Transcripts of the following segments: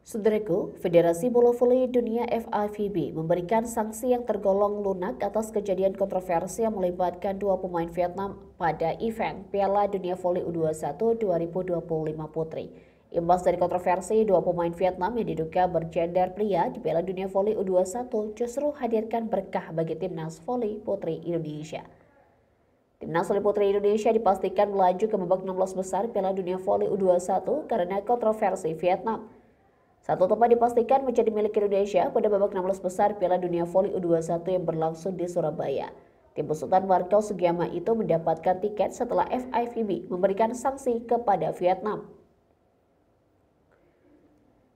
Saudaraku, Federasi Bola Voli Dunia FIVB memberikan sanksi yang tergolong lunak atas kejadian kontroversi yang melibatkan dua pemain Vietnam pada event Piala Dunia Voli U21 2025 Putri. Imbas dari kontroversi, dua pemain Vietnam yang diduga bergender pria di Piala Dunia Voli U21 justru hadirkan berkah bagi timnas voli putri Indonesia. Timnas voli putri Indonesia dipastikan melaju ke babak 16 besar Piala Dunia Voli U21 karena kontroversi Vietnam. Satu tempat dipastikan menjadi milik Indonesia pada babak 16 besar Piala Dunia Voli U21 yang berlangsung di Surabaya. Tim besutan Marco Sugiarto itu mendapatkan tiket setelah FIVB memberikan sanksi kepada Vietnam.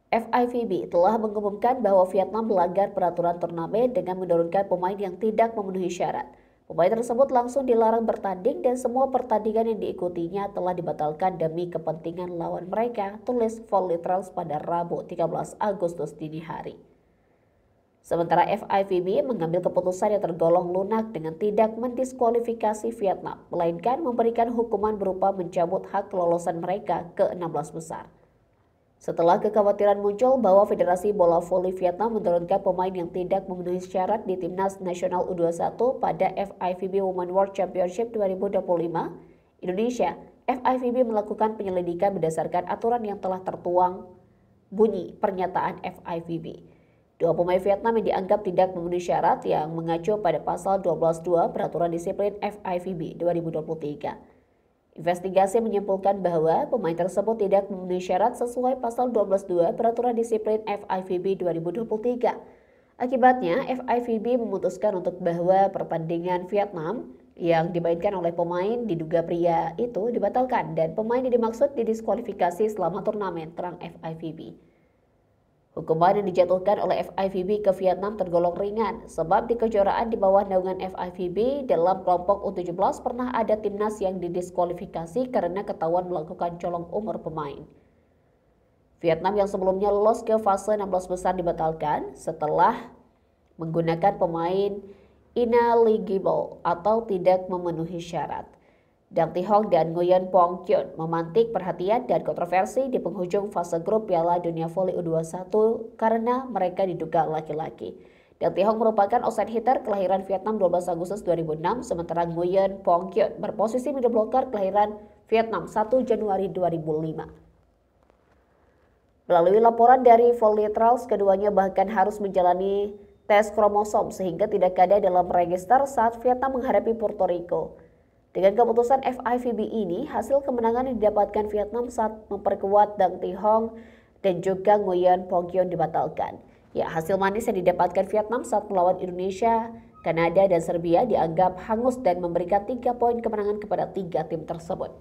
FIVB telah mengumumkan bahwa Vietnam melanggar peraturan turnamen dengan menurunkan pemain yang tidak memenuhi syarat. Pemain tersebut langsung dilarang bertanding dan semua pertandingan yang diikutinya telah dibatalkan demi kepentingan lawan mereka, tulis Volitrals pada Rabu 13 Agustus dini hari. Sementara FIVB mengambil keputusan yang tergolong lunak dengan tidak mendiskualifikasi Vietnam, melainkan memberikan hukuman berupa mencabut hak kelolosan mereka ke 16 besar. Setelah kekhawatiran muncul bahwa Federasi Bola Voli Vietnam menurunkan pemain yang tidak memenuhi syarat di Timnas Nasional U21 pada FIVB Women World Championship 2025, Indonesia, FIVB melakukan penyelidikan berdasarkan aturan yang telah tertuang bunyi pernyataan FIVB. Dua pemain Vietnam yang dianggap tidak memenuhi syarat yang mengacu pada pasal 12.2 Peraturan Disiplin FIVB 2023. Investigasi menyimpulkan bahwa pemain tersebut tidak memenuhi syarat sesuai pasal 12.2 Peraturan Disiplin FIVB 2023. Akibatnya, FIVB memutuskan untuk bahwa pertandingan Vietnam yang dimainkan oleh pemain diduga pria itu dibatalkan dan pemain yang dimaksud didiskualifikasi selama turnamen, terang FIVB. Hukuman yang dijatuhkan oleh FIVB ke Vietnam tergolong ringan, sebab di kejuaraan di bawah naungan FIVB dalam kelompok U17 pernah ada timnas yang didiskualifikasi karena ketahuan melakukan colong umur pemain. Vietnam yang sebelumnya lolos ke fase 16 besar dibatalkan setelah menggunakan pemain ineligible atau tidak memenuhi syarat. Dang Thi Hong dan Nguyen Phuong Chun memantik perhatian dan kontroversi di penghujung fase grup Piala Dunia Voli U21 karena mereka diduga laki-laki. Dang Thi Hong merupakan outside hitter kelahiran Vietnam 12 Agustus 2006, sementara Nguyen Phuong Chun berposisi middle blocker kelahiran Vietnam 1 Januari 2005. Melalui laporan dari Volitrals, keduanya bahkan harus menjalani tes kromosom sehingga tidak ada dalam register saat Vietnam menghadapi Puerto Rico. Dengan keputusan FIVB ini, hasil kemenangan yang didapatkan Vietnam saat memperkuat Dang Thi Hong dan juga Nguyen Phuong Chun dibatalkan. Ya, hasil manis yang didapatkan Vietnam saat melawan Indonesia, Kanada, dan Serbia dianggap hangus dan memberikan 3 poin kemenangan kepada 3 tim tersebut.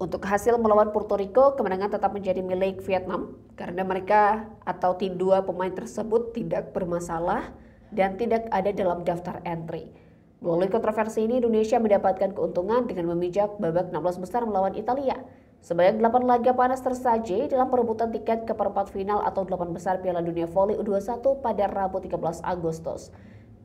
Untuk hasil melawan Puerto Rico, kemenangan tetap menjadi milik Vietnam karena mereka atau tim 2 pemain tersebut tidak bermasalah dan tidak ada dalam daftar entry. Melalui kontroversi ini, Indonesia mendapatkan keuntungan dengan memijak babak 16 besar melawan Italia. Sebanyak 8 laga panas tersaji dalam perebutan tiket ke perempat final atau 8 besar Piala Dunia Voli U21 pada Rabu 13 Agustus.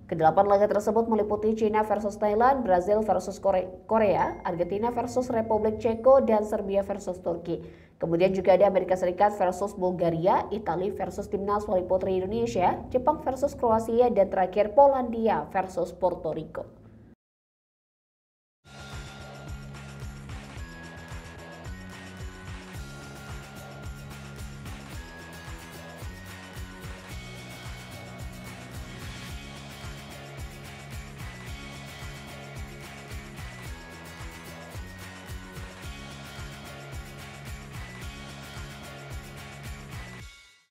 Kedelapan laga tersebut meliputi China versus Thailand, Brazil versus Korea, Argentina versus Republik Ceko, dan Serbia versus Turki. Kemudian juga ada Amerika Serikat versus Bulgaria, Italia versus Timnas Voli Putri Indonesia, Jepang versus Kroasia, dan terakhir Polandia versus Puerto Rico.